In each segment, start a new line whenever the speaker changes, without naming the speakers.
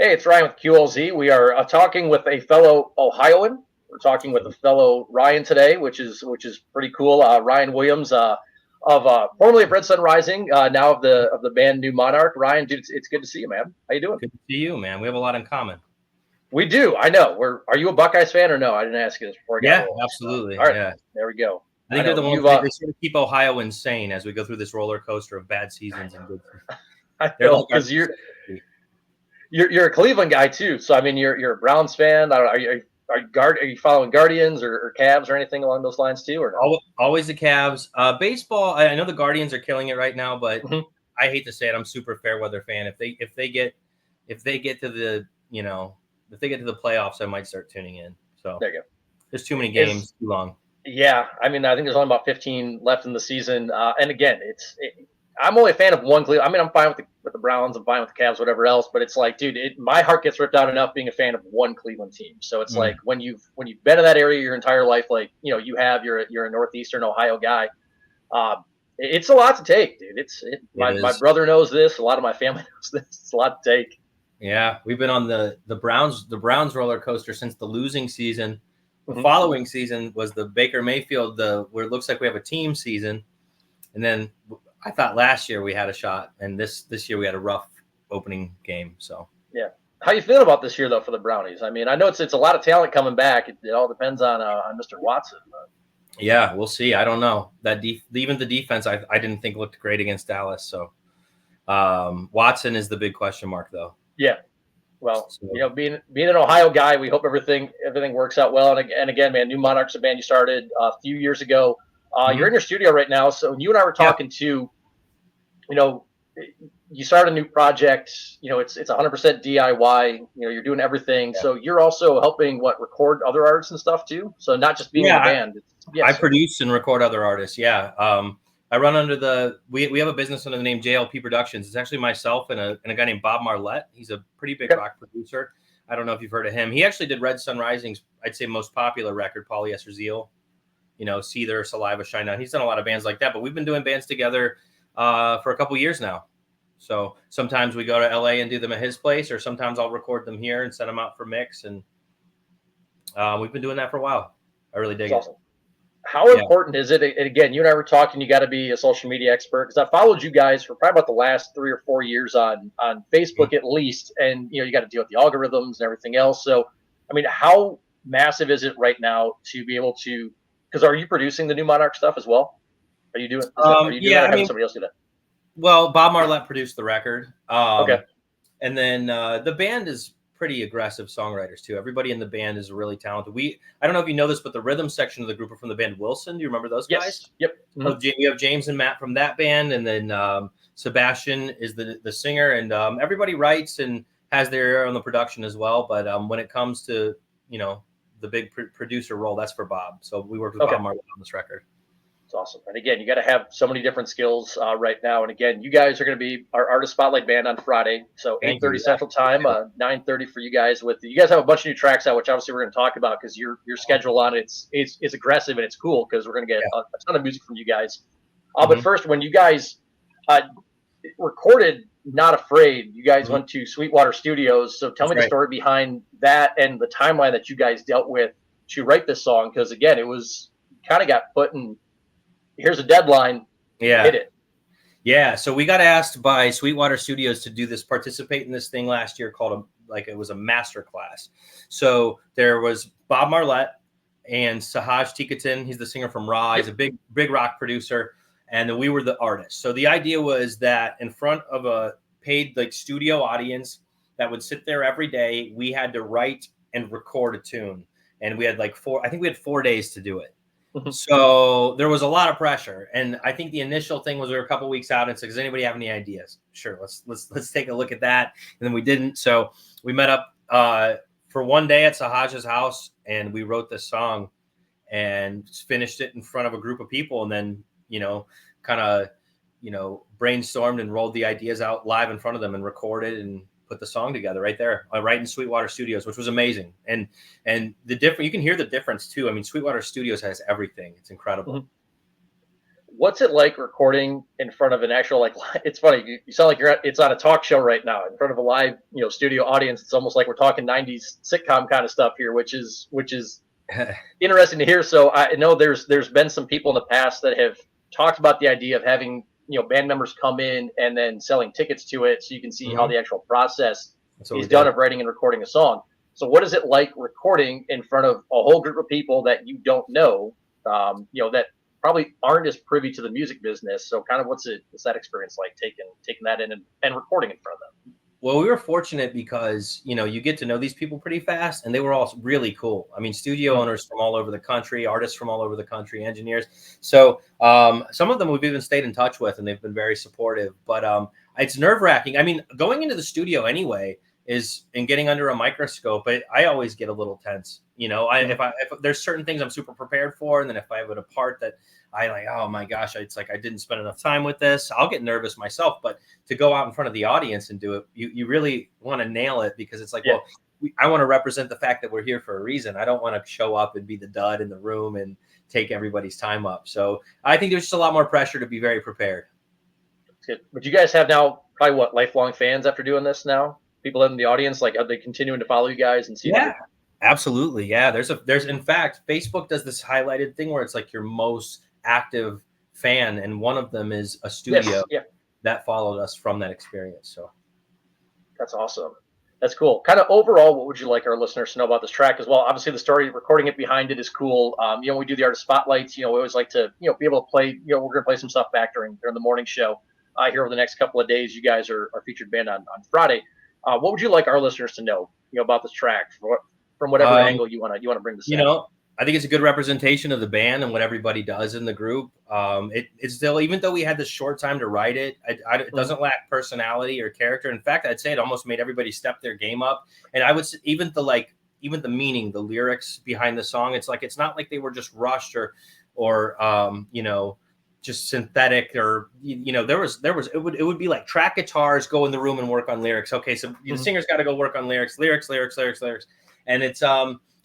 Hey, it's Ryan with QLZ. We are talking with a fellow Ohioan. We're talking with a fellow Ryan today, which is pretty cool. Ryan Williams, of formerly of Red Sun Rising, now of the band New Monarch. Ryan, dude, it's good to see you, man. How you doing?
Good to see you, man. We have a lot in common.
We do. I know. Are you a Buckeyes fan or no? I didn't ask you this before I got
Yeah,
rolling.
absolutely.
All right,
Yeah.
there we go.
I think
know
they're the ones they sort of keep Ohio insane as we go through this roller coaster of bad seasons and good.
I
They're
know
like
because you're a Cleveland guy too. So I mean, you're a Browns fan. I don't know, are you following Guardians or Cavs or anything along those lines too, or no?
Always the Cavs. Baseball, I know the Guardians are killing it right now, but
Mhm.
I hate to say it, I'm super fair weather fan. If they get to the if they get to the playoffs, I might start tuning in. So
There you go.
there's too many games, too long.
Yeah, I mean, I think there's only about 15 left in the season, and again, I'm only a fan of one Cleveland. I mean, I'm fine with the Browns, I'm fine with the Cavs, whatever else. But it's like, dude, my heart gets ripped out enough being a fan of one Cleveland team. So it's like when you've been in that area your entire life, like you're a northeastern Ohio guy. It's a lot to take, dude. My brother knows this. A lot of my family knows this. It's a lot to take.
Yeah, we've been on the Browns roller coaster since the losing season. The
Mhm.
following season was the Baker Mayfield, where it looks like we have a team season. And then I thought last year we had a shot, and this year we had a rough opening game. So
yeah, how you feel about this year though for the Brownies? I mean, I know it's a lot of talent coming back. It all depends on Mr. Watson.
yeah, we'll see. I don't know that even the defense I didn't think looked great against Dallas. So Watson is the big question mark, though.
Yeah. Well, being an Ohio guy, we hope everything works out well. And again, man, New Monarch's a band you started a few years ago. You're in your studio right now, so you and I were talking to, you start a new project. It's 100% DIY. You're doing everything. Yeah. So you're also helping record other artists and stuff too. So not just being in the band.
I produce and record other artists. Yeah. I run under we have a business under the name JLP Productions. It's actually myself and a guy named Bob Marlette. He's a pretty big rock producer. I don't know if you've heard of him. He actually did Red Sun Rising's, I'd say, most popular record, Polyester Zeal. Seether, Saliva, Shine Down. He's done a lot of bands like that, but we've been doing bands together for a couple years now. So sometimes we go to LA and do them at his place, or sometimes I'll record them here and send them out for mix. And we've been doing that for a while. I really dig it.
How important is it? And again, you and I were talking, you got to be a social media expert, because I followed you guys for probably about the last 3 or 4 years on Facebook at least. And, you got to deal with the algorithms and everything else. So, I mean, how massive is it right now to be able to, because are you producing the New Monarch stuff as well? Are you doing, are you doing that or having somebody else do that? Well,
Bob Marlette produced the record.
Okay.
And then the band is pretty aggressive songwriters too. Everybody in the band is really talented. I don't know if you know this, but the rhythm section of the group are from the band Wilson. Do you remember those guys?
Yep.
Mm-hmm. We have James and Matt from that band, and then Sebastian is the singer, and everybody writes and has their ear on the production as well. But when it comes to the big producer role, that's for Bob. So we worked with Bob Marlette on this record.
It's awesome. And again, you got to have so many different skills right now. And again, you guys are going to be our Artist Spotlight band on Friday. So 8:30 Central Time, 9:30 for you guys. You guys have a bunch of new tracks out, which obviously we're going to talk about, because your schedule on it's aggressive and it's cool, because we're going to get a ton of music from you guys. But first, when you guys recorded Not Afraid, you guys went to Sweetwater Studios. So tell me the story behind that and the timeline that you guys dealt with to write this song, because again, it was kind of got put in. Here's a deadline. Hit it.
Yeah. So we got asked by Sweetwater Studios to participate in this thing last year called it was a master class. So there was Bob Marlette and Sahaj Tikatin. He's the singer from Raw. He's a big rock producer. And then we were the artists. So the idea was that in front of a paid studio audience that would sit there every day, we had to write and record a tune. And we had 4 days to do it. So there was a lot of pressure, and I think the initial thing was we were a couple weeks out and said, "Does anybody have any ideas?" Sure, let's take a look at that. And then we didn't. So we met up for one day at Sahaj's house, and we wrote this song and finished it in front of a group of people, and then kind of brainstormed and rolled the ideas out live in front of them and recorded and put the song together right there, right in Sweetwater Studios, which was amazing. And you can hear the difference too. I mean, Sweetwater Studios has everything. It's incredible.
what's it like recording in front of an actual like? It's funny. You sound like it's on a talk show right now in front of a live studio audience. It's almost like we're talking '90s sitcom kind of stuff here, which is interesting to hear. So I know there's been some people in the past that have talked about the idea of having band members come in and then selling tickets to it, so you can see how
Mhm.
the actual process
That's what we
is done
did.
of writing and recording a song. So what is it like recording in front of a whole group of people that you don't know, that probably aren't as privy to the music business? So kind of what's that experience like taking that in and recording in front of them?
Well, we were fortunate because, you get to know these people pretty fast, and they were all really cool. I mean, studio
Mm.
owners from all over the country, artists from all over the country, engineers. So some of them we've even stayed in touch with, and they've been very supportive. But it's nerve wracking. I mean, going into the studio anyway is and getting under a microscope. I always get a little tense.
Mhm.
If there's certain things I'm super prepared for, and then if I have a part that I like, oh my gosh, it's like I didn't spend enough time with this, I'll get nervous myself. But to go out in front of the audience and do it, you really want to nail it, because it's like,
Yeah.
well, I want to represent the fact that we're here for a reason. I don't want to show up and be the dud in the room and take everybody's time up. So I think there's just a lot more pressure to be very prepared.
It's good. But you guys have now probably what lifelong fans after doing this now? People in the audience, like, are they continuing to follow you guys and seeing
Yeah,
everything?
absolutely. Yeah, there's in fact, Facebook does this highlighted thing where it's like your most active fan, and one of them is a studio
Yes. Yeah.
that followed us from that experience. So
That's awesome. That's cool. Kind of overall, what would you like our listeners to know about this track as well? Obviously, the story, recording it behind it is cool. We do the artist spotlights. We always like to, be able to play. We're going to play some stuff back during the morning show here over the next couple of days. You guys are featured band on Friday. What would you like our listeners to know, about this track from whatever
um,
angle you want to bring this
you
in?
know, I think it's a good representation of the band and what everybody does in the group. It's still, even though we had this short time to write it, it
Mhm.
doesn't lack personality or character. In fact, I'd say it almost made everybody step their game up. And I would even the meaning, the lyrics behind the song, it's like it's not like they were just rushed or just synthetic, or there was it would be like track guitars, go in the room and work on lyrics. Okay, so the
Mhm.
singer's got to go work on lyrics, and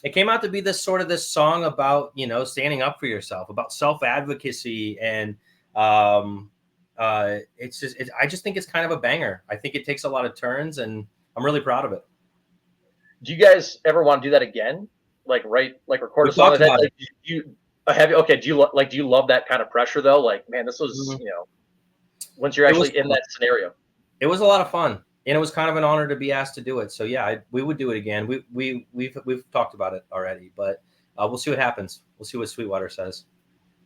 it came out to be this song about standing up for yourself, about self advocacy, and I just think it's kind of a banger. I think it takes a lot of turns, and I'm really proud of it.
Do you guys ever want to do that again? Like record a
We've
song
talked
like that?
about it.
Like, do you have you? Okay. Do you love that kind of pressure though? Like, man, this was
Mhm.
once you're
It was
actually in that scenario.
it was a lot of fun, and it was kind of an honor to be asked to do it. So yeah, we would do it again. We've talked about it already, but we'll see what happens. We'll see what Sweetwater says.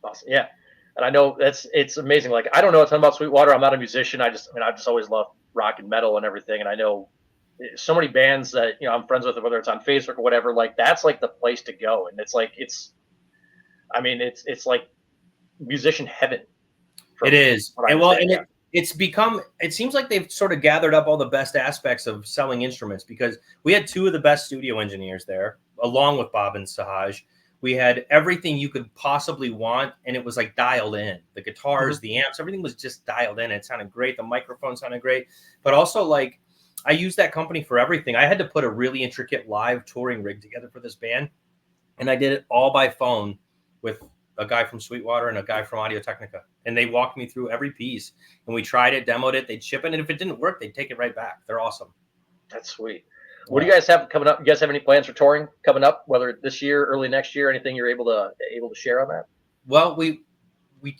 Awesome. Yeah. And I know it's amazing. Like, I don't know a ton about Sweetwater. I'm not a musician. I've just always loved rock and metal and everything. And I know so many bands that I'm friends with, whether it's on Facebook or whatever. Like, that's like the place to go. And it's like it's like musician heaven
It
from
is.
what I
And well,
understand.
and
Yeah.
it seems like they've sort of gathered up all the best aspects of selling instruments, because we had two of the best studio engineers there, along with Bob and Sahaj. We had everything you could possibly want, and it was like dialed in. The
Mhm.
guitars, the amps, everything was just dialed in. It sounded great. The microphone sounded great. But also, like, I used that company for everything. I had to put a really intricate live touring rig together for this band, and I did it all by phone with a guy from Sweetwater and a guy from Audio Technica, and they walked me through every piece. And we tried it, demoed it, they'd ship it, and if it didn't work, they'd take it right back. They're awesome.
That's sweet. What do
Yeah.
you guys have coming up? You guys have any plans for touring coming up? Whether this year, early next year, anything you're able to share on that?
Well, we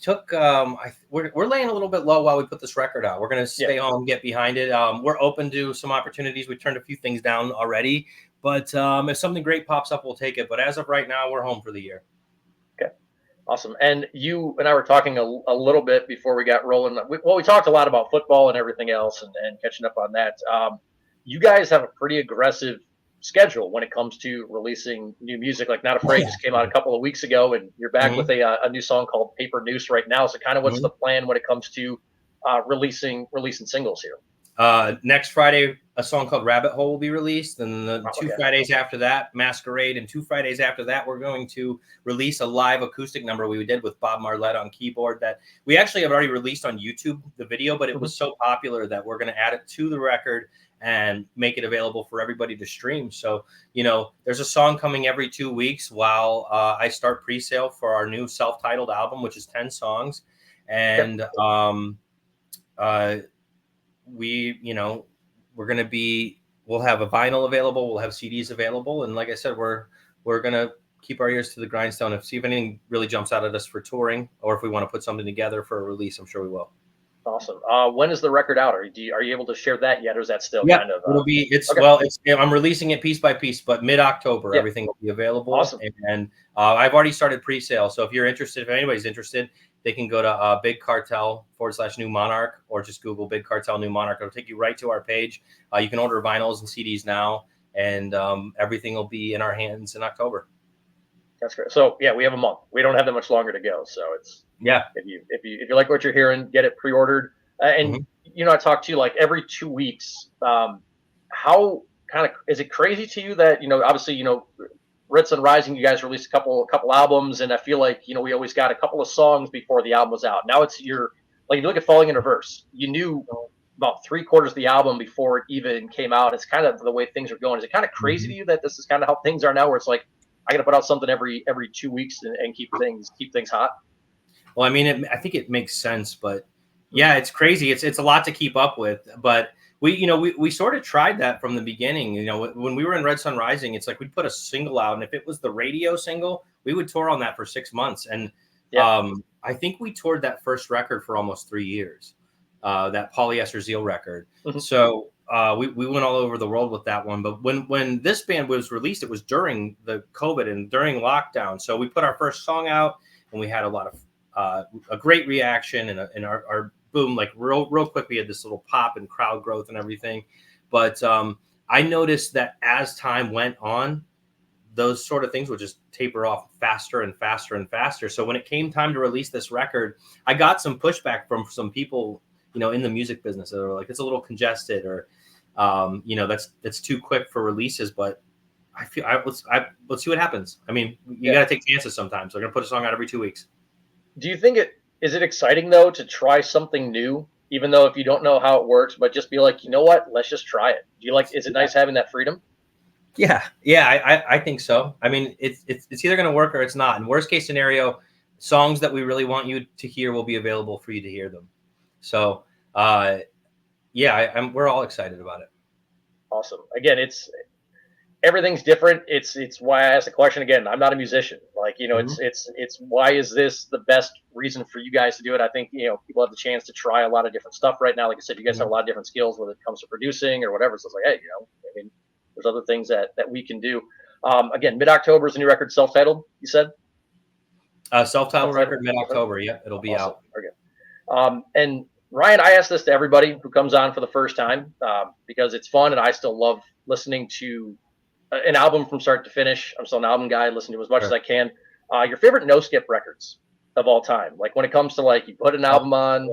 took we're laying a little bit low while we put this record out. We're going to
Yeah.
stay home, get behind it. We're open to some opportunities. We turned a few things down already, but if something great pops up, we'll take it. But as of right now, we're home for the year.
Okay. Awesome. And you and I were talking a little bit before we got rolling. We talked a lot about football and everything else, and catching up on that. You guys have a pretty aggressive schedule when it comes to releasing new music. Like, Not
Oh
Afraid just came out a couple of weeks ago, and you're back
yeah.
with a new song called Paper Noose right now. So, kind of, what's
Mhm.
the plan when it comes to releasing singles here?
Next Friday, a song called Rabbit Hole will be released. And the
Oh,
two
okay.
Fridays after that, Masquerade. And 2 Fridays after that, we're going to release a live acoustic number we did with Bob Marlette on keyboard that we actually have already released on YouTube, the video, but it
Mhm.
was so popular that we're going to add it to the record and make it available for everybody to stream. So, there's a song coming every 2 weeks while I start pre-sale for our new self-titled album, which is 10 songs. and we're going to be, we'll have a vinyl available, we'll have CDs available, and like I said, we're going to keep our ears to the grindstone see if anything really jumps out at us for touring, or if we want to put something together for a release. I'm sure we will.
Awesome. When is the record out? Are you able to share that yet, or is that still kind of?
It'll be. I'm releasing it piece by piece, but mid-October, everything will be available.
Awesome.
And I've already started pre-sale. So if you're interested, if anybody's interested, they can go to Big Cartel /New Monarch, or just Google Big Cartel New Monarch. It'll take you right to our page. You can order vinyls and CDs now, and everything will be in our hands in October.
That's great. So yeah, we have a month. We don't have that much longer to go. So it's If you like what you're hearing, get it pre-ordered. And I talk to you like every 2 weeks. How kind of is it crazy to you that obviously Red Sun Rising, you guys released a couple albums, and I feel like we always got a couple of songs before the album was out. Now it's if you look at Falling in Reverse, you knew about 3/4 of the album before it even came out. It's kind of the way things are going. Is it kind of crazy to you that this is kind of how things are now, where it's like I got to put out something every 2 weeks and keep things hot?
Well, I mean, I think it makes sense, but yeah, it's crazy. It's a lot to keep up with, but we sort of tried that from the beginning. When we were in Red Sun Rising, it's like we'd put a single out, and if it was the radio single, we would tour on that for 6 months. And I think we toured that first record for almost 3 years, that Polyester Zeal record. So we went all over the world with that one. But when this band was released, it was during the COVID and during lockdown. So we put our first song out, and we had a lot of a great reaction, and our boom, like real quick, we had this little pop and crowd growth and everything. But I noticed that as time went on, those sort of things would just taper off faster and faster and faster. So when it came time to release this record, I got some pushback from some people, in the music business that were like, it's a little congested, or that's too quick for releases. But I feel let's see what happens. I mean, you got to take chances sometimes. So I'm gonna put a song out every 2 weeks.
Do you think is it exciting though to try something new, even though if you don't know how it works, but just be like, you know what, let's just try it? Is it nice having that freedom?
Yeah, I think so. I memean, it's either going to work or it's not. In worst case scenario, songs that we really want you to hear will be available for you to hear them. So, we're all excited about it.
Awesome. Again, everything's different. It's why I asked the question again. I'm not a musician. It's why is this the best reason for you guys to do it? I think, people have the chance to try a lot of different stuff right now. Like I said, you guys have a lot of different skills, whether it comes to producing or whatever. So it's like, hey, I mean, there's other things that we can do. Again, mid-October is the new record, self-titled, you said?
Self-titled record, mid-October. Yeah, it'll be
awesome.
out.
Okay. And Ryan, I ask this to everybody who comes on for the first time because it's fun, and I still love listening to an album from start to finish. I'm still an album guy. I listen to as much as I can. Your favorite no-skip records of all time? Like when it comes to you put an album on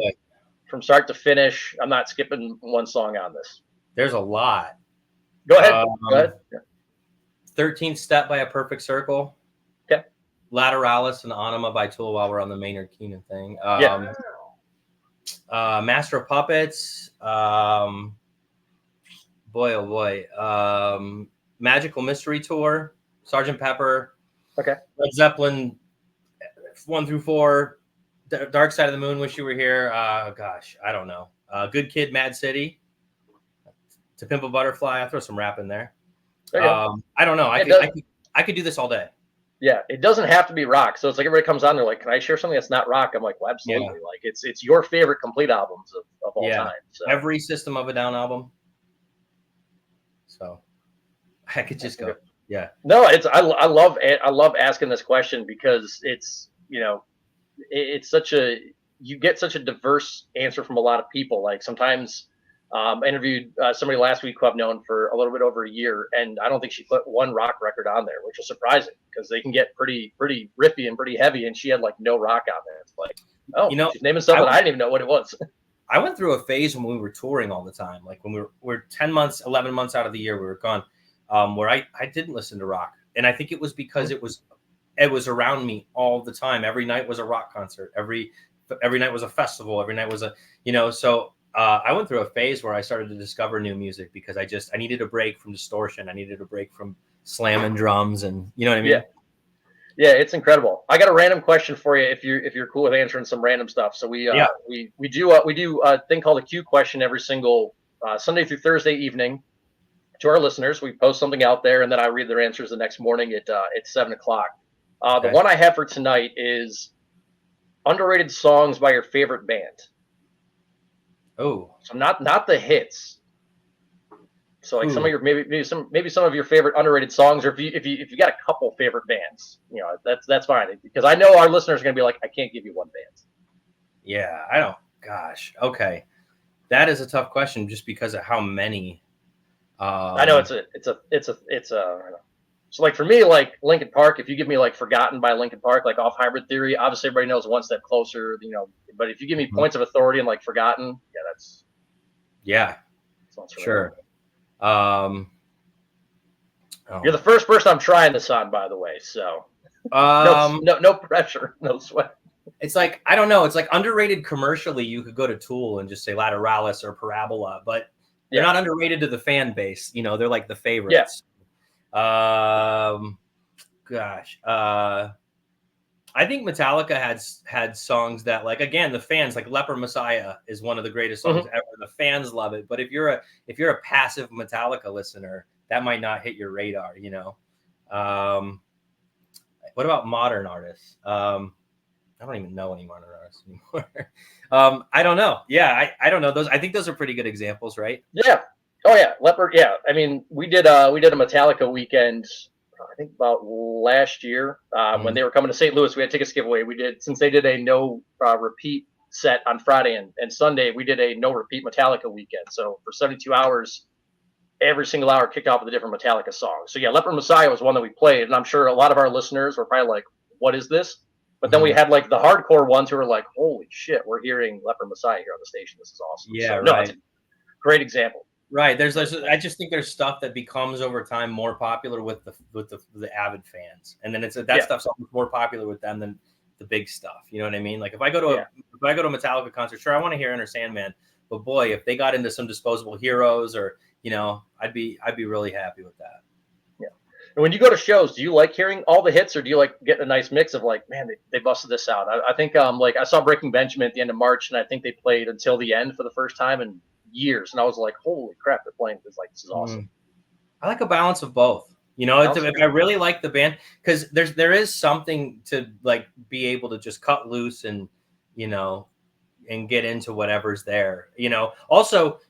from start to finish, I'm not skipping one song on this.
There's a lot.
Go ahead.
13th Step by A Perfect Circle.
Okay.
Lateralis and Anima by Tool, while we're on the Maynard Keenan thing. Master of Puppets. Boy, oh boy. Magical Mystery Tour, Sgt. Pepper,
okay,
Led Zeppelin 1 through 4, Dark Side of the Moon, Wish You Were Here. Gosh, I don't know. Good Kid, Mad City, To Pimp a Butterfly. I'll throw some rap in there. I don't know. I could do this all day.
Yeah, it doesn't have to be rock. So it's like everybody comes on, they're like, "Can I share something that's not rock?" I'm like, "Well, absolutely." Yeah. Like it's your favorite complete albums of all time. So.
Every System of a Down album. So. I could just go. Yeah.
No, I love asking this question because it's you get such a diverse answer from a lot of people. Like sometimes I interviewed somebody last week who I've known for a little bit over a year, and I don't think she put one rock record on there, which was surprising because they can get pretty riffy and pretty heavy, and she had no rock on there. It's like, she's naming something I didn't even know what it was.
I went through a phase when we were touring all the time, like when we're 10 months, 11 months out of the year, we were gone. Where I didn't listen to rock. And I think it was because it was around me all the time. Every night was a rock concert. Every night was a festival. Every night was so I went through a phase where I started to discover new music because I needed a break from distortion. I needed a break from slamming drums and you know what I mean?
Yeah, it's incredible. I got a random question for you if you're cool with answering some random stuff. So
Yeah.
we do a thing called a Q question every single Sunday through Thursday evening to our listeners. We post something out there, and then I read their answers the next morning at 7 o'clock. The
Okay.
one I have for tonight is underrated songs by your favorite band.
Oh.
So not the hits. So like some of
Ooh.
your maybe some of your favorite underrated songs, or if you got a couple favorite bands, that's fine, because I know our listeners are gonna be like, I can't give you one band.
Yeah. I don't. Gosh. Okay. That is a tough question, just because of how many.
I know
Um.
it's a so like for me, like Linkin Park, if you give me like Forgotten by Linkin Park, like off Hybrid Theory, obviously everybody knows One Step Closer, but if you give me Points of Authority and like Forgotten, yeah,
Yeah.
that's one's for me.
Sure. Um. Oh
You're the
my.
first person I'm trying this on, by the way, so
Um.
no pressure, no sweat.
It's like, I don't know. It's like underrated commercially. You could go to Tool and just say Lateralis or Parabola, but they're
Yeah,
not underrated to the fan base. They're like the
yeah.
favorites. Um. Gosh. I think Metallica had songs that, like, again, the fans, like Leper Messiah is one of the greatest songs
Hmm.
ever. The fans love it. But if you're a passive Metallica listener, that might not hit your radar. Um, what about modern artists? I don't even know any modern artists anymore. I don't know. Yeah, I don't know those. I think those are pretty good examples, right?
Yeah. Oh yeah, Leopard. Yeah. I mean, we did a Metallica weekend. I think about last year when
Mhm.
they were coming to St. Louis. We had tickets giveaway. We did, since they did a no repeat set on Friday and Sunday. We did a no repeat Metallica weekend. So for 72 hours, every single hour kicked off with a different Metallica song. So yeah, Leopard Messiah was one that we played, and I'm sure a lot of our listeners were probably like, "What is this?" But then we
Mhm.
had like the hardcore ones who were like, "Holy shit, we're hearing Leopard Messiah here on the station. This is awesome."
Yeah,
So no, it's a
right.
great example.
Right.
Great
I
example.
just think there's stuff that becomes over time more popular with the avid fans, and then that
Yeah,
stuff's almost more popular with them than the big stuff. You know what I mean? Like, if I go to a Metallica concert, sure, I want to hear Enter Sandman, but boy, if they got into some Disposable Heroes, or I'd be really happy with that.
yeah. And when you go to shows, do you like hearing all the hits, or do you like getting a nice mix of like, man, they busted this out? I think like I saw Breaking Benjamin at the end of March, and I think they played Until the End for the first time in years, and I was like, holy crap, they're playing this, like, this is awesome.
Mm. I like a balance of both. If I really like the band, because there is something to, like, be able to just cut loose you know and get into whatever's there. Also,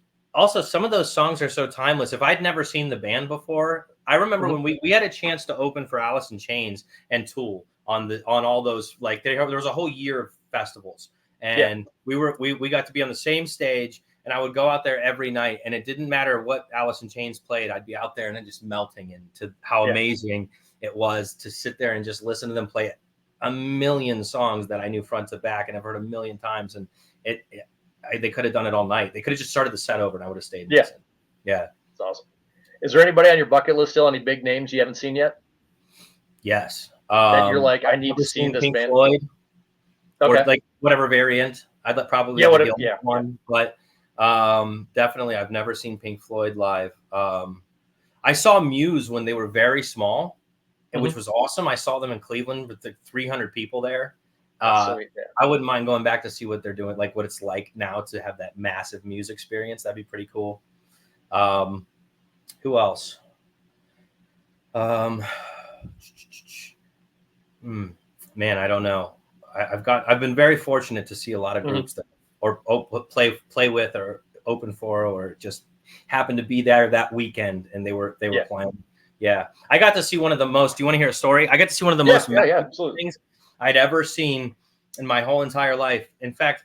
some of those songs are so timeless. If I'd never seen the band before, I remember
Hmm.
when we had a chance to open for Alice in Chains and Tool on all those, like, there was a whole year of festivals,
Yeah,
and we got to be on the same stage, and I would go out there every night, and it didn't matter what Alice in Chains played. I'd be out there and then just melting into how
yeah,
amazing it was to sit there and just listen to them play a million songs that I knew front to back and I've heard a million times. And they could have done it all night. They could have just started the set over and I would have stayed and
yeah.
listened. Yeah.
It's awesome. Is there anybody on your bucket list still? Any big names you haven't seen yet
Yes.
that you're like, I
I've
need to
never
see
seen
this
Pink
band?
Floyd, or
Okay.
like whatever variant. I'd probably
Yeah.
like the
What?
Gilmore
Yeah. Yeah.
one, but definitely I've never seen Pink Floyd live. I saw Muse when they were very small, and which
Hmm.
was awesome. I saw them in Cleveland with the 300 people there.
That's
Uh,
sweet. Yeah.
I wouldn't mind going back to see what they're doing, like what it's like now to have that massive Muse experience. That'd be pretty cool. Um, who else? Um, hmm, man, I don't know. I've been very fortunate to see a lot of
Hmm.
groups that play with or open for or just happened to be there that weekend and they were
Yeah.
playing. Yeah, I got to see one of the most. Do you want to hear a story? I got to see one of the
Yeah.
most
Yeah. Yeah.
magical
Absolutely.
things I'd ever seen in my whole entire life. In fact,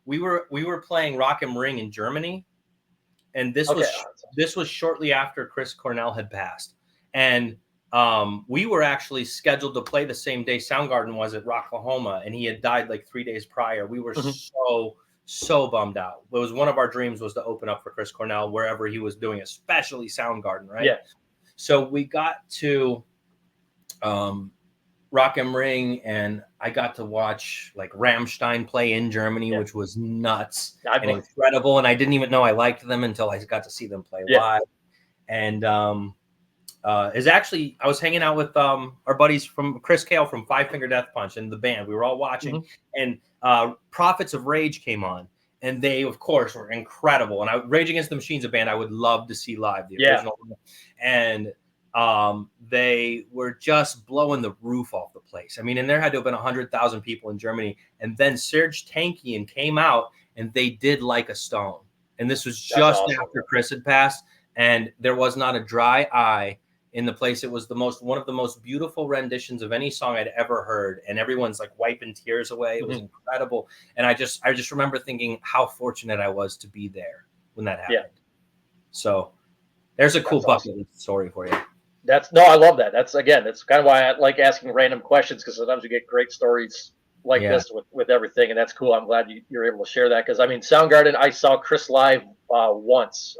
we were playing Rock am Ring in Germany, and this
Okay.
was this was shortly after Chris Cornell had passed, and we were actually scheduled to play the same day Soundgarden was at Rocklahoma, and he had died like 3 days prior. We were
Hmm.
so bummed out. It was one of our dreams was to open up for Chris Cornell wherever he was doing, especially Soundgarden, right?
Yeah.
So we got to um, Rock am Ring, and I got to watch like Rammstein play in Germany,
Yeah.
which was nuts
I
and
believe.
incredible. And I didn't even know I liked them until I got to see them play
Yeah.
live. And is actually, I was hanging out with our buddies from Chris Kale from Five Finger Death Punch and the band. We were all watching, and Prophets of Rage came on, and they, of course, were incredible. And Rage Against the Machine's a band I would love to see live, the original. And they were just blowing the roof off the place. I mean, and there had to have been 100,000 people in Germany. And then Serge Tankian came out, and they did Like a Stone. And this was just after Chris had passed, and there was not a dry eye in the place. It was one of the most beautiful renditions of any song I'd ever heard, and everyone's like wiping tears away. It was incredible, and I just remember thinking how fortunate I was to be there when that happened. So there's a cool bucket list story for you.
I love that. That's kind of why I like asking random questions, because sometimes we get great stories like this with everything, and that's cool. I'm glad you're able to share that, because I mean, Soundgarden, I saw Chris live once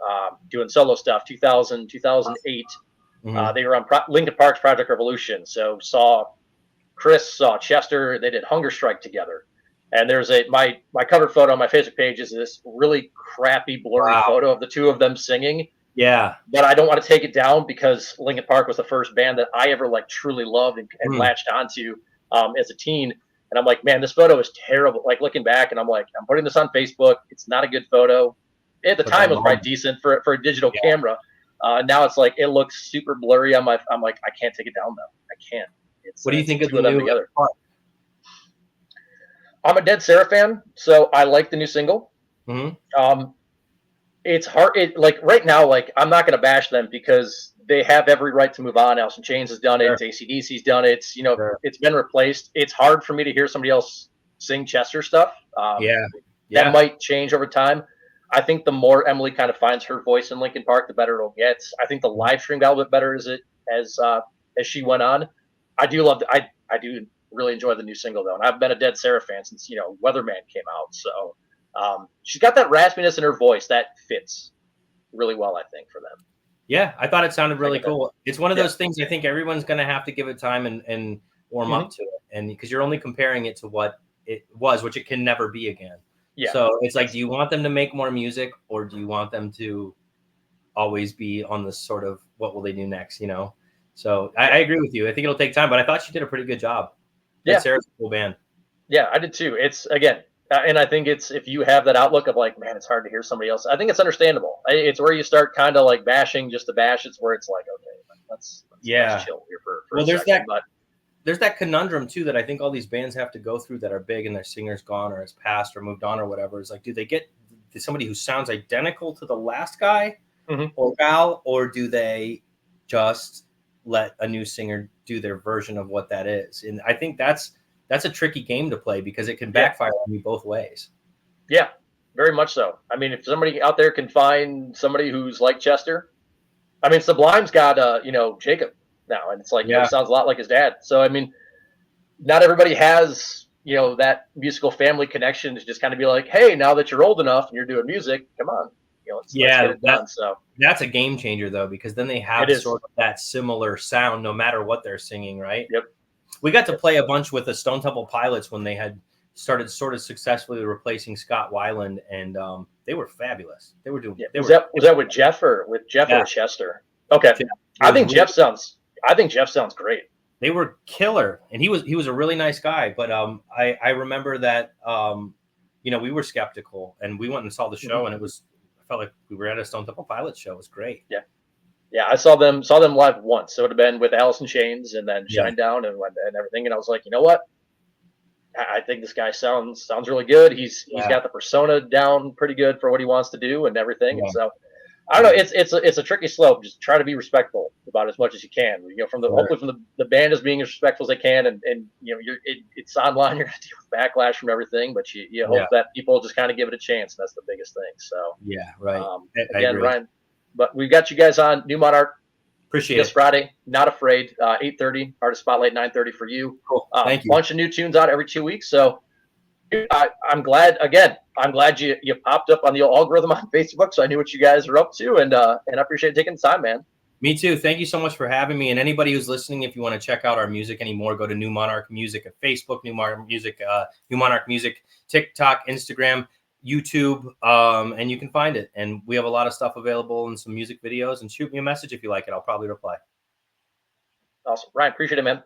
doing solo stuff, 2008. They were on Linkin Park's Project Revolution, so saw Chris, saw Chester. They did Hunger Strike together, and there's my cover photo on my Facebook page is this really crappy blurry photo of the two of them singing.
Yeah,
but I don't want to take it down, because Linkin Park was the first band that I ever like truly loved and latched onto as a teen. And I'm like, man, this photo is terrible. Like, looking back, and I'm like, I'm putting this on Facebook. It's not a good photo. At the time, it was probably decent for a digital camera. Now it's like, it looks super blurry. I'm like, I can't take it down though. I can't.
What do you think of the new together?
I'm a Dead Sarah fan, so I like the new single. It's hard. Like right now, like, I'm not going to bash them, because they have every right to move on. Alice in Chains has done it. AC/DC's done it. It's been replaced. It's hard for me to hear somebody else sing Chester stuff. That might change over time. I think the more Emily kind of finds her voice in Linkin Park, the better it'll get. I think the live stream got a little bit better as she went on. I do really enjoy the new single though, and I've been a Dead Sarah fan since Weatherman came out. So she's got that raspiness in her voice that fits really well, I think, for them.
Yeah, I thought it sounded really cool. It's one of those things I think everyone's going to have to give it time and warm up to it, and because you're only comparing it to what it was, which it can never be again. Yeah. So it's like, do you want them to make more music, or do you want them to always be on this sort of what will they do next? So I agree with you. I think it'll take time, but I thought she did a pretty good job. Yeah, Sarah's a cool band.
Yeah, I did too. It's and I think it's, if you have that outlook of like, man, it's hard to hear somebody else, I think it's understandable. It's where you start kind of like bashing just to bash. It's where it's like, okay, let's chill here for a second.
There's that conundrum too that I think all these bands have to go through that are big and their singer's gone or has passed or moved on or whatever. It's like, do they get somebody who sounds identical to the last guy or gal, or do they just let a new singer do their version of what that is? And I think that's a tricky game to play, because it can backfire on you both ways. Yeah,
very much so. I mean, if somebody out there can find somebody who's like Chester, I mean, Sublime's got Jacob now, and it's like, he sounds a lot like his dad. So I mean, not everybody has that musical family connection to just kind of be like, hey, now that you're old enough and you're doing music, come on, let's get it done. So
that's a game changer though, because then they have sort of that similar sound no matter what they're singing, right?
Yep.
We got to play a bunch with the Stone Temple Pilots when they had started sort of successfully replacing Scott Weiland, and they were fabulous. They were doing.
Was that with Jeff or Chester? Okay, I think Jeff sounds great.
They were killer, and he was a really nice guy. But I remember that we were skeptical, and we went and saw the show, and I felt like we were at a Stone Temple Pilots show. It was great.
Yeah. Yeah, I saw them live once. So it would have been with Alice in Chains and then Shinedown and everything. And I was like, you know what? I think this guy sounds really good. He's got the persona down pretty good for what he wants to do and everything. Yeah. And so I don't know. It's a tricky slope. Just try to be respectful about as much as you can. Hopefully from the band is being as respectful as they can, and it's online. You're gonna deal with backlash from everything, but you hope that people just kind of give it a chance. That's the biggest thing. So
right.
Again, Ryan. But we've got you guys on New Monarch.
Appreciate
this Friday. Not Afraid. 8:30. Artist Spotlight 9:30 for you.
Cool. Thank you.
Bunch of new tunes out every 2 weeks. So I'm glad. Again, I'm glad you popped up on the algorithm on Facebook, so I knew what you guys are up to, and I appreciate taking the time, man.
Me too. Thank you so much for having me. And anybody who's listening, if you want to check out our music anymore, go to New Monarch Music at Facebook, New Monarch Music, TikTok, Instagram, YouTube, and you can find it. And we have a lot of stuff available and some music videos, and shoot me a message if you like it. I'll probably reply.
Awesome. Ryan, appreciate it, man.